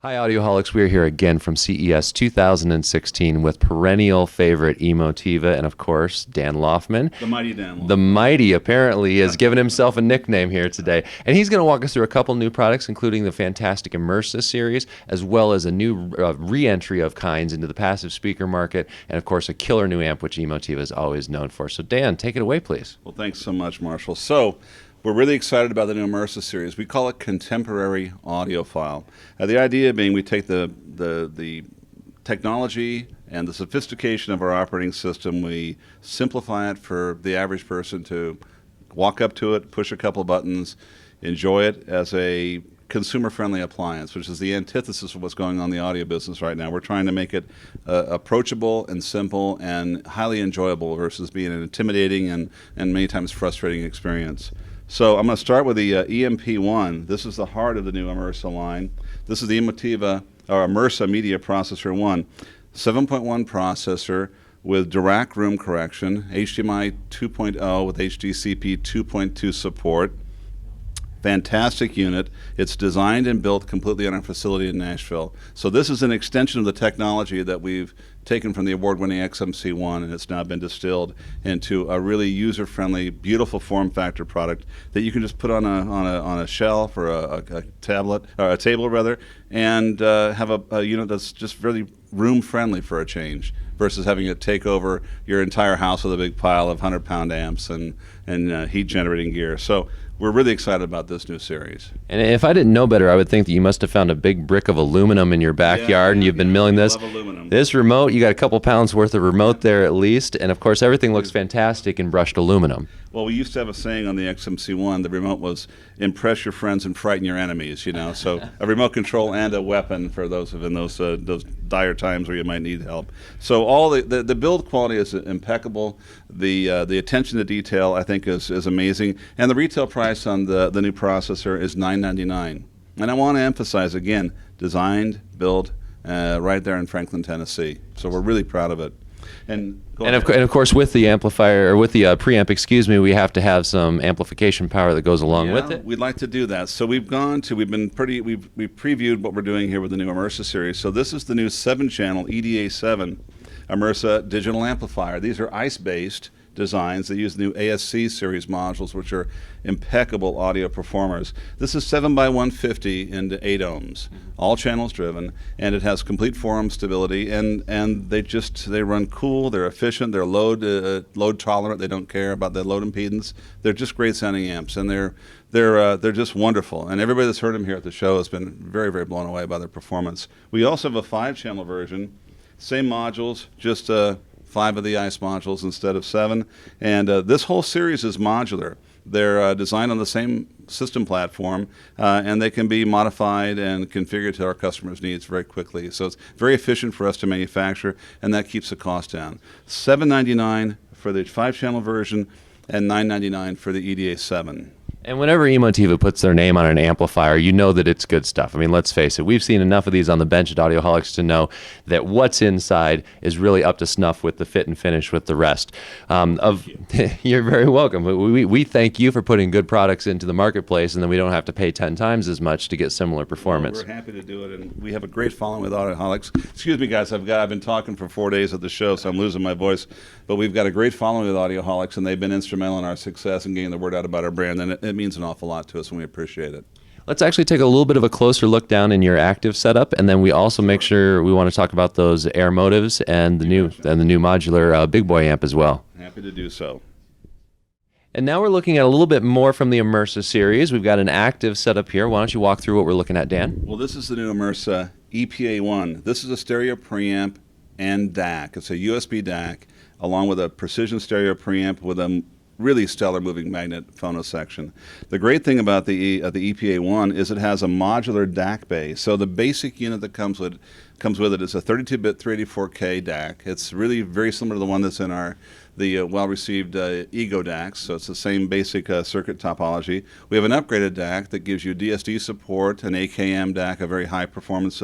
Hi, Audioholics. We're here again from CES 2016 with perennial favorite Emotiva and, of course, Dan Loffman. The mighty Dan Loffman. The mighty, apparently, has given himself a nickname here today. And he's going to walk us through a couple new products, including the fantastic Immersa series, as well as a new re-entry of kinds into the passive speaker market, and, of course, a killer new amp, which Emotiva is always known for. So, Dan, take it away, please. Well, thanks so much, Marshall. So, we're really excited about the new Immersive series. We call it contemporary audiophile. The idea being we take the technology and the sophistication of our operating system, we simplify it for the average person to walk up to it, push a couple buttons, enjoy it as a consumer-friendly appliance, which is the antithesis of what's going on in the audio business right now. We're trying to make it approachable and simple and highly enjoyable versus being an intimidating and many times frustrating experience. So I'm going to start with the EMP1. This is the heart of the new Emersa line. This is the Emotiva, or Immersa Media Processor 1. 7.1 processor with Dirac room correction, HDMI 2.0 with HDCP 2.2 support. Fantastic unit. It's designed and built completely on our facility in Nashville. So this is an extension of the technology that we've taken from the award-winning XMC1, and it's now been distilled into a really user-friendly, beautiful form factor product that you can just put on a shelf or a tablet, or a table rather, and have a unit that's just really room-friendly for a change, versus having it take over your entire house with a big pile of 100-pound amps and heat-generating gear. So we're really excited about this new series. And if I didn't know better, I would think that you must have found a big brick of aluminum in your backyard, and you've been milling this. Love aluminum. This remote, you got a couple pounds worth of remote there at least, and of course everything looks fantastic in brushed aluminum. Well, we used to have a saying on the XMC1, the remote was impress your friends and frighten your enemies, you know. So a remote control and a weapon for those in those dire times where you might need help. So all the build quality is impeccable. The attention to detail, I think, is amazing. And the retail price on the new processor is $999. And I want to emphasize again, designed, built right there in Franklin, Tennessee. So we're really proud of it. And of course, with the amplifier, or with the preamp, excuse me, we have to have some amplification power that goes along with it. We'd like to do that. So we've previewed what we're doing here with the new Immersa series. So this is the new 7-channel EDA7 Immersa digital amplifier. These are ICE-based designs that use the new ASC series modules, which are impeccable audio performers. This is 7x150 into 8 ohms, all channels driven, and it has complete forum stability, and they run cool, they're efficient, they're load tolerant, they don't care about the load impedance. They're just great sounding amps, and they're just wonderful. And everybody that's heard them here at the show has been very, very blown away by their performance. We also have a 5-channel version, same modules, just 5 of the ICE modules instead of 7, and this whole series is modular. They're designed on the same system platform, and they can be modified and configured to our customers' needs very quickly. So it's very efficient for us to manufacture, and that keeps the cost down. $799 for the 5-channel version, and $999 for the EDA7. And whenever Emotiva puts their name on an amplifier, you know that it's good stuff. I mean, let's face it, we've seen enough of these on the bench at Audioholics to know that what's inside is really up to snuff with the fit and finish with the rest. You're very welcome. We thank you for putting good products into the marketplace, and then we don't have to pay 10 times as much to get similar performance. Well, we're happy to do it, and we have a great following with Audioholics. Excuse me, guys, I've been talking for 4 days at the show, so I'm losing my voice. But we've got a great following with Audioholics, and they've been instrumental in our success and getting the word out about our brand, and it means an awful lot to us, and we appreciate it. Let's actually take a little bit of a closer look down in your active setup, and then we also make sure we want to talk about those Airmotivs and the new modular big boy amp as well. Happy to do so. And now we're looking at a little bit more from the Immersa series. We've got an active setup here. Why don't you walk through what we're looking at, Dan? Well, this is the new Immersa EPA1. This is a stereo preamp and DAC. It's a USB DAC along with a precision stereo preamp with a really stellar moving magnet phono section. The great thing about the EPA1 is it has a modular DAC base. So the basic unit that comes with it is a 32-bit 384K DAC. It's really very similar to the one that's in our the well-received Ego DACs, so it's the same basic circuit topology. We have an upgraded DAC that gives you DSD support, an AKM DAC, a very high-performance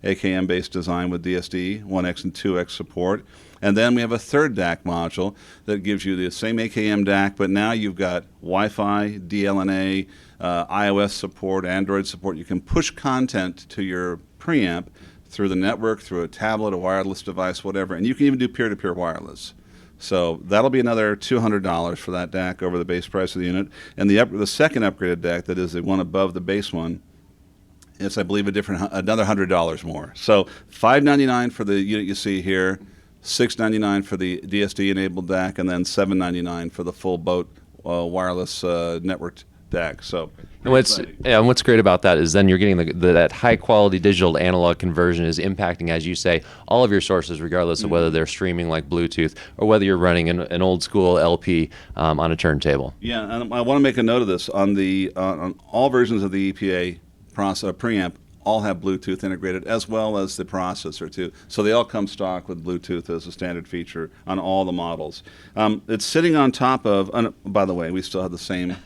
AKM-based design with DSD 1X and 2X support. And then we have a third DAC module that gives you the same AKM DAC, but now you've got Wi-Fi, DLNA, iOS support, Android support. You can push content to your preamp through the network, through a tablet, a wireless device, whatever, and you can even do peer-to-peer wireless. So that'll be another $200 for that DAC over the base price of the unit. And the second upgraded DAC, that is the one above the base one, it's, I believe, another $100 more. So $599 for the unit you see here, $699 for the DSD-enabled DAC, and then $799 for the full boat wireless networked DAC. So, and what's great about that is then you're getting that high-quality digital to analog conversion is impacting, as you say, all of your sources, regardless of whether they're streaming like Bluetooth or whether you're running an old-school LP on a turntable. Yeah, and I want to make a note of this. On all versions of the EPA preamp, all have Bluetooth integrated, as well as the processor too. So they all come stock with Bluetooth as a standard feature on all the models. It's sitting on top of, by the way, we still have the same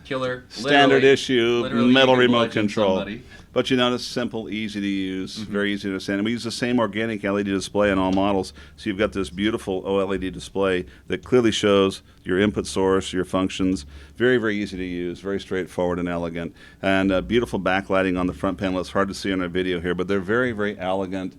Killer, standard issue metal remote control. Somebody. But you notice simple, easy to use, very easy to understand. And we use the same organic LED display on all models. So you've got this beautiful OLED display that clearly shows your input source, your functions. Very, very easy to use, very straightforward and elegant. And beautiful backlighting on the front panel. It's hard to see on our video here, but they're very, very elegant.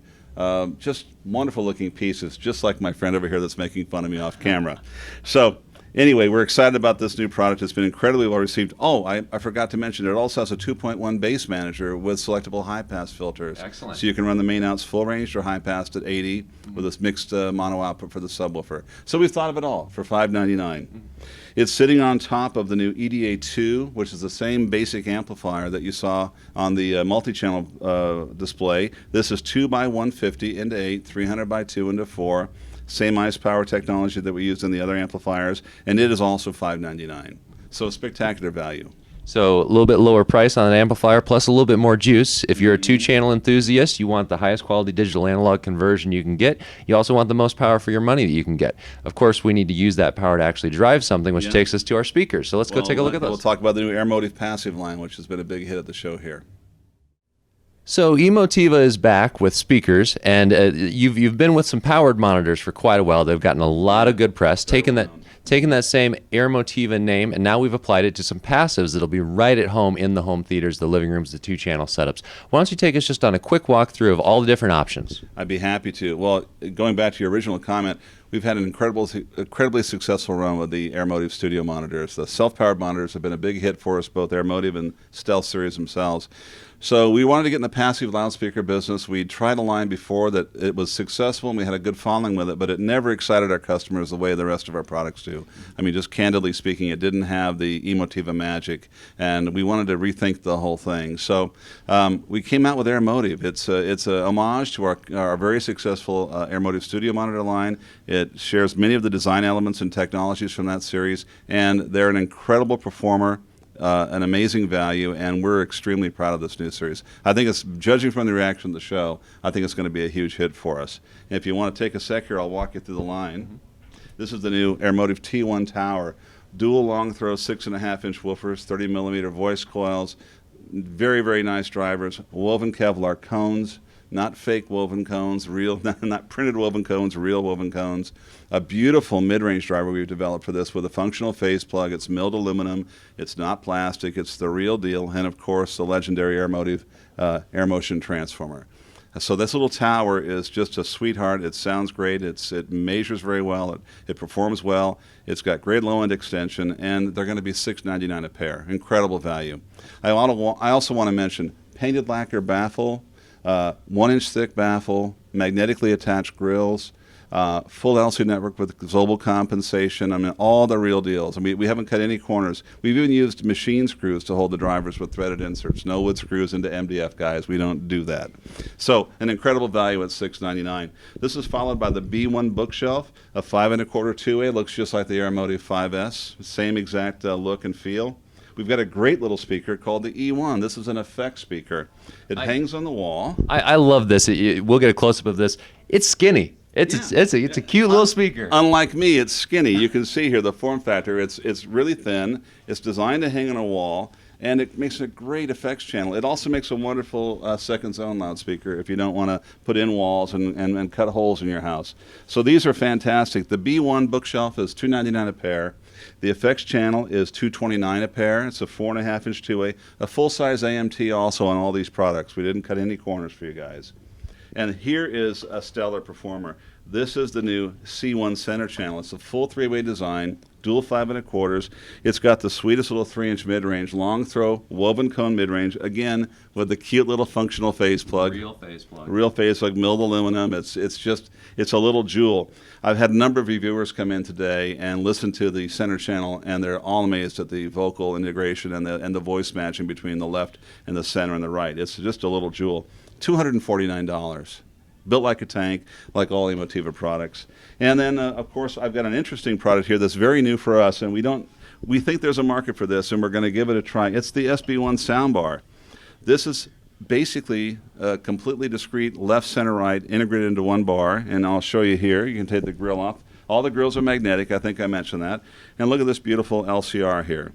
Just wonderful looking pieces, just like my friend over here that's making fun of me off camera. So anyway, we're excited about this new product. It's been incredibly well received. Oh, I forgot to mention, it also has a 2.1 bass manager with selectable high-pass filters. Excellent. So you can run the main outs full range or high-passed at 80 with this mixed mono output for the subwoofer. So we've thought of it all for $599. It's sitting on top of the new EDA2, which is the same basic amplifier that you saw on the multi-channel display. This is 2x150 into 8, 300 by 2 into 4. Same ICE power technology that we used in the other amplifiers, and it is also $599. So a spectacular value. So a little bit lower price on an amplifier, plus a little bit more juice. If you're a two-channel enthusiast, you want the highest quality digital analog conversion you can get. You also want the most power for your money that you can get. Of course, we need to use that power to actually drive something, which takes us to our speakers. So let's go take a look at those. We'll talk about the new Airmotiv passive line, which has been a big hit at the show here. So Emotiva is back with speakers, and you've been with some powered monitors for quite a while. They've gotten a lot of good press, taking that same Airmotiva name, and now we've applied it to some passives that'll be right at home in the home theaters, the living rooms, the two-channel setups. Why don't you take us just on a quick walkthrough of all the different options? I'd be happy to. Well, going back to your original comment, we've had an incredibly successful run with the Airmotiv studio monitors. The self-powered monitors have been a big hit for us, both Airmotiv and Stealth series themselves. So we wanted to get in the passive loudspeaker business. We tried a line before that it was successful and we had a good following with it, but it never excited our customers the way the rest of our products do. I mean, just candidly speaking, it didn't have the Emotiva magic, and we wanted to rethink the whole thing. So we came out with Airmotiv. It's a homage to our very successful Airmotiv studio monitor line. It shares many of the design elements and technologies from that series, and they're an incredible performer. An amazing value, and we're extremely proud of this new series. I think it's, judging from the reaction of the show, I think it's going to be a huge hit for us. And if you want to take a sec here, I'll walk you through the line. This is the new Airmotiv T1 Tower. Dual long throw 6.5-inch woofers, 30mm voice coils, very, very nice drivers, woven Kevlar cones, not fake woven cones, real, not printed woven cones, real woven cones. A beautiful mid-range driver we've developed for this with a functional phase plug. It's milled aluminum. It's not plastic. It's the real deal. And, of course, the legendary Airmotiv air motion transformer. So this little tower is just a sweetheart. It sounds great. It measures very well. It performs well. It's got great low-end extension, and they're going to be $699 a pair. Incredible value. I also want to mention painted lacquer baffle, 1-inch thick baffle, magnetically attached grills, full LC network with global compensation. I mean, all the real deals. I mean, we haven't cut any corners. We've even used machine screws to hold the drivers with threaded inserts. No wood screws into MDF, guys. We don't do that. So, an incredible value at $699. This is followed by the B1 bookshelf, a 5 1/4 2A. Looks just like the Airmotiv 5S. Same exact look and feel. We've got a great little speaker called the E1. This is an effect speaker. It hangs on the wall. I love this. We'll get a close-up of this. It's skinny. It's a cute little speaker. Unlike me, it's skinny. You can see here the form factor. It's really thin. It's designed to hang on a wall, and it makes a great effects channel. It also makes a wonderful second zone loudspeaker if you don't want to put in walls and cut holes in your house. So these are fantastic. The B1 bookshelf is $299 a pair. The effects channel is $229 a pair. It's a 4.5-inch two-way. A full-size AMT also on all these products. We didn't cut any corners for you guys. And here is a stellar performer. This is the new C1 center channel. It's a full three-way design, dual 5 1/4. It's got the sweetest little 3-inch mid-range, long throw, woven cone mid-range, again, with the cute little functional phase plug. Real phase plug. Real phase plug, milled aluminum. It's a little jewel. I've had a number of reviewers come in today and listen to the center channel, and they're all amazed at the vocal integration and the voice matching between the left and the center and the right. It's just a little jewel. $249. Built like a tank, like all Emotiva products. And then, of course, I've got an interesting product here that's very new for us, and we think there's a market for this, and we're going to give it a try. It's the Sb1 Sound Bar. This is basically a completely discrete left, center, right, integrated into one bar, and I'll show you here. You can take the grill off. All the grills are magnetic. I think I mentioned that. And look at this beautiful LCR here.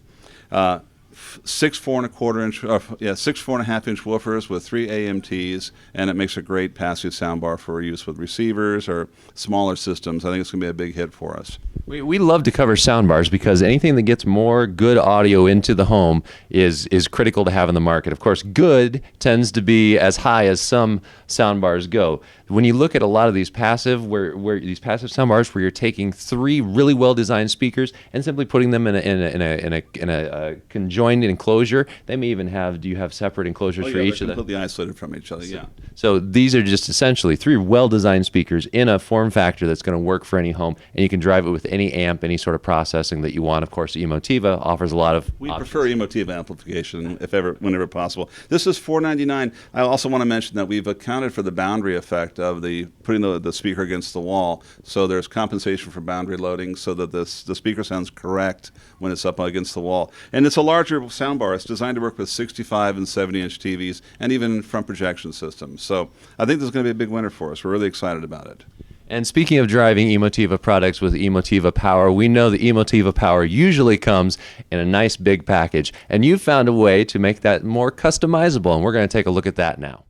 6 4.5-inch woofers with 3 AMTs, and it makes a great passive soundbar for use with receivers or smaller systems. I think it's going to be a big hit for us. We love to cover soundbars because anything that gets more good audio into the home is critical to have in the market. Of course, good tends to be as high as some soundbars go. When you look at a lot of these passive, where these passive soundbars, where you're taking 3 really well-designed speakers and simply putting them in a conjoined enclosure, they may even have. Do you have separate enclosures for each of them? Completely isolated from each other. Yeah. So these are just essentially 3 well-designed speakers in a form factor that's going to work for any home, and you can drive it with any amp, any sort of processing that you want. Of course, Emotiva offers a lot of We options. prefer Emotiva amplification whenever possible. This is $499. I also want to mention that we've accounted for the boundary effect of putting the speaker against the wall. So there's compensation for boundary loading so that the speaker sounds correct when it's up against the wall. And it's a larger soundbar. It's designed to work with 65 and 70-inch TVs and even front projection systems. So I think this is going to be a big winner for us. We're really excited about it. And speaking of driving Emotiva products with Emotiva Power, we know that Emotiva Power usually comes in a nice big package, and you've found a way to make that more customizable, and we're going to take a look at that now.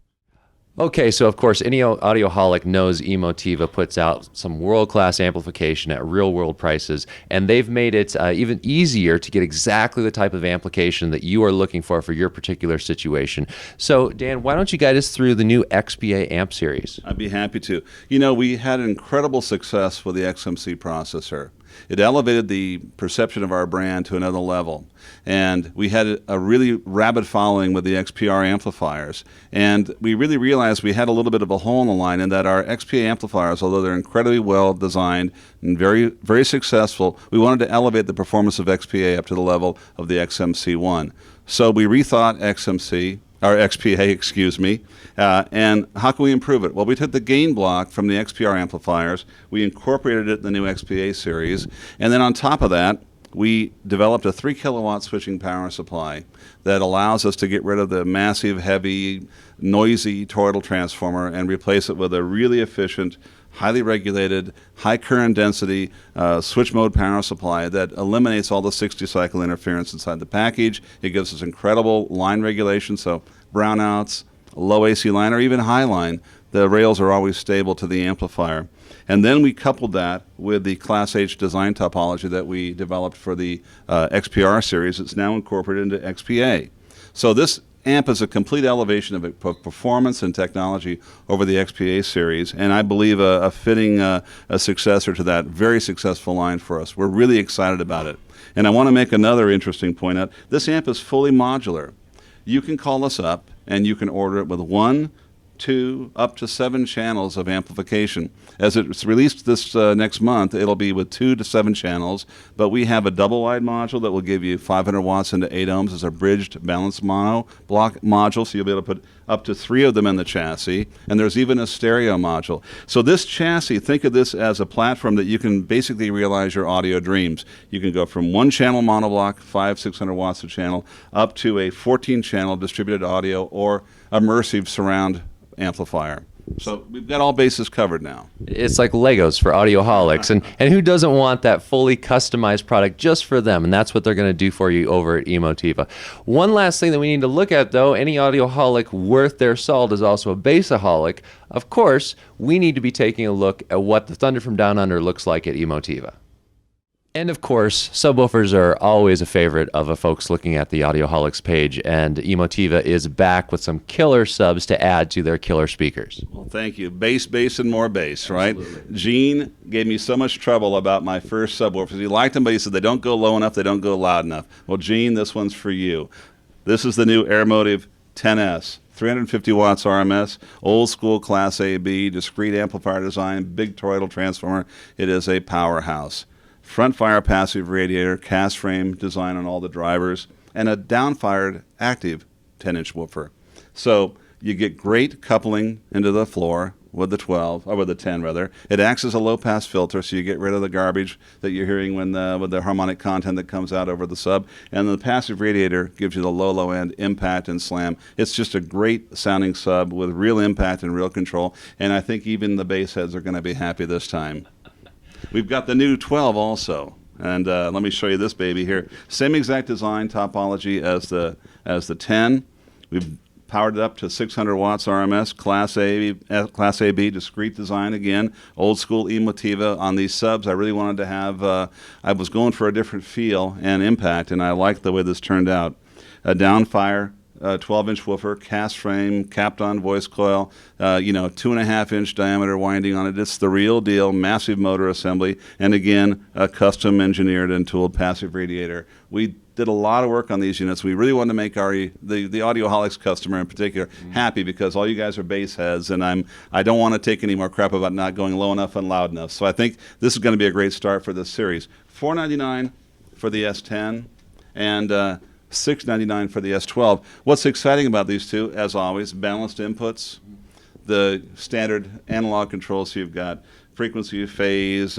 Okay, so of course, any audioholic knows Emotiva puts out some world-class amplification at real-world prices, and they've made it even easier to get exactly the type of amplification that you are looking for your particular situation. So, Dan, why don't you guide us through the new XPA Amp Series? I'd be happy to. You know, we had incredible success with the XMC processor. It elevated the perception of our brand to another level. And we had a really rabid following with the XPR amplifiers. And we really realized we had a little bit of a hole in the line in that our XPA amplifiers, although they're incredibly well designed and very, very successful, we wanted to elevate the performance of XPA up to the level of the XMC1. So we rethought XPA, excuse me, and how can we improve it? Well, we took the gain block from the XPR amplifiers, we incorporated it in the new XPA series, and then on top of that, we developed a 3 kilowatt switching power supply that allows us to get rid of the massive, heavy, noisy toroidal transformer and replace it with a really efficient, highly regulated, high current density switch mode power supply that eliminates all the 60 cycle interference inside the package. It gives us incredible line regulation, so brownouts, low AC line, or even high line, the rails are always stable to the amplifier. And then we coupled that with the Class H design topology that we developed for the XPR series. It's now incorporated into XPA. So this amp is a complete elevation of performance and technology over the XPA series, and I believe a fitting a successor to that very successful line for us. We're really excited about it. And I want to make another interesting point out. This amp is fully modular. You can call us up and you can order it with 1, 2, up to 7 channels of amplification. As it's released this next month, it'll be with 2 to 7 channels, but we have a double wide module that will give you 500 watts into 8 ohms as a bridged balanced mono block module, so you'll be able to put up to 3 of them in the chassis, and there's even a stereo module. So this chassis, think of this as a platform that you can basically realize your audio dreams. You can go from 1 channel monoblock, 500-600 watts a channel, up to a 14 channel distributed audio or immersive surround amplifier. So we've got all bases covered now. It's like Legos for Audioholics. And who doesn't want that fully customized product just for them? And that's what they're going to do for you over at Emotiva. One last thing that we need to look at, though, any audioholic worth their salt is also a bassaholic. Of course, we need to be taking a look at what the Thunder from Down Under looks like at Emotiva. And of course, subwoofers are always a favorite of folks looking at the Audioholics page, and Emotiva is back with some killer subs to add to their killer speakers. Well, thank you. Bass, bass, and more bass, right? Absolutely. Gene gave me so much trouble about my first subwoofers. He liked them, but he said they don't go low enough, they don't go loud enough. Well, Gene, this one's for you. This is the new Airmotiv 10S. 350 watts RMS, old school Class AB, discrete amplifier design, big toroidal transformer. It is a powerhouse. Front fire passive radiator, cast frame design on all the drivers, and a down-fired active 10-inch woofer. So you get great coupling into the floor with the 12, or with the 10 rather. It acts as a low-pass filter, so you get rid of the garbage that you're hearing when with the harmonic content that comes out over the sub. And the passive radiator gives you the low end impact and slam. It's just a great sounding sub with real impact and real control. And I think even the bass heads are going to be happy this time. We've got the new 12 also, and let me show you this baby here. Same exact design topology as the 10. We've powered it up to 600 watts RMS, Class AB, discrete design again, old school Emotiva on these subs. I really wanted to have, I was going for a different feel and impact, and I like the way this turned out. A downfire 12-inch woofer, cast frame, capped on voice coil, 2.5-inch diameter winding on it. It's the real deal, massive motor assembly, and again, a custom engineered and tooled passive radiator. We did a lot of work on these units. We really wanted to make the Audioholics customer in particular happy, because all you guys are bass heads, and I don't want to take any more crap about not going low enough and loud enough. So I think this is going to be a great start for this series. $499 for the S10, and $699 for the S12. What's exciting about these two, as always, balanced inputs, the standard analog controls. So you've got frequency, phase,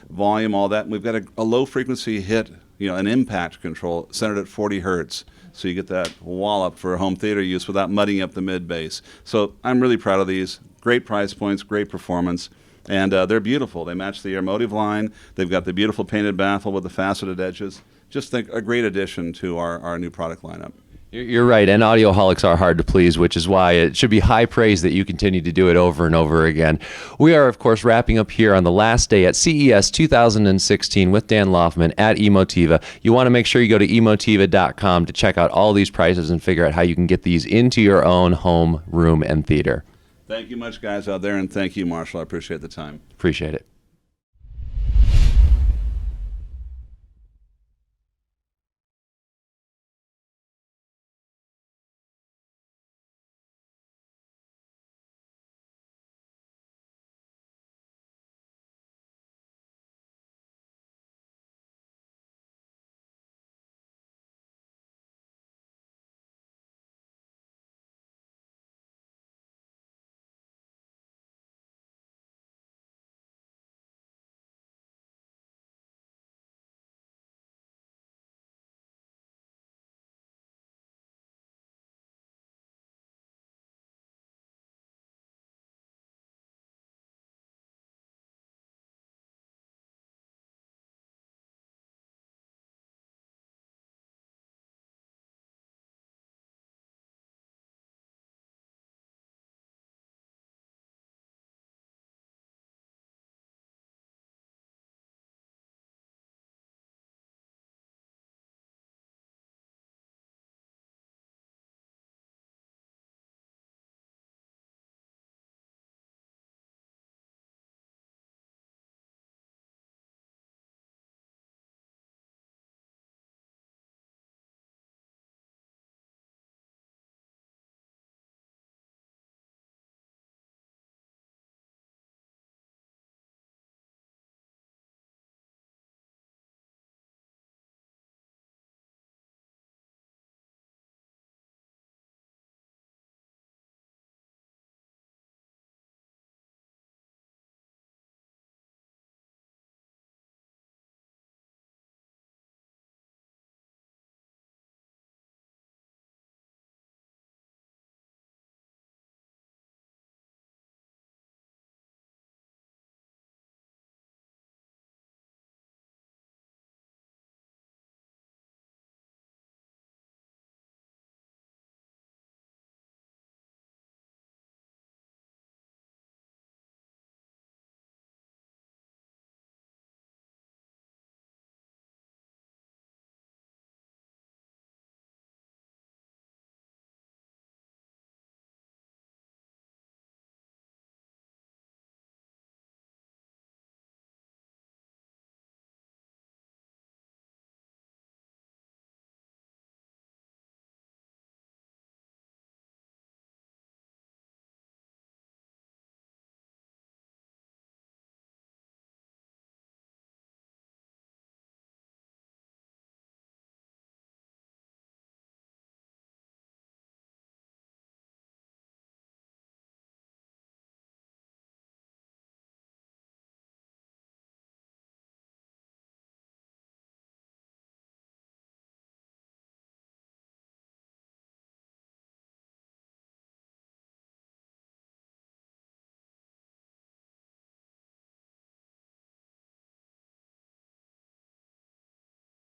volume, all that. And we've got a low frequency hit, an impact control centered at 40 hertz. So you get that wallop for home theater use without mudding up the mid bass. So I'm really proud of these. Great price points, great performance. And they're beautiful. They match the Airmotiv line. They've got the beautiful painted baffle with the faceted edges. Just think a great addition to our new product lineup. You're right, and audioholics are hard to please, which is why it should be high praise that you continue to do it over and over again. We are, of course, wrapping up here on the last day at CES 2016 with Dan Loffman at Emotiva. You want to make sure you go to emotiva.com to check out all these prices and figure out how you can get these into your own home, room, and theater. Thank you much, guys out there, and thank you, Marshall. I appreciate the time. Appreciate it.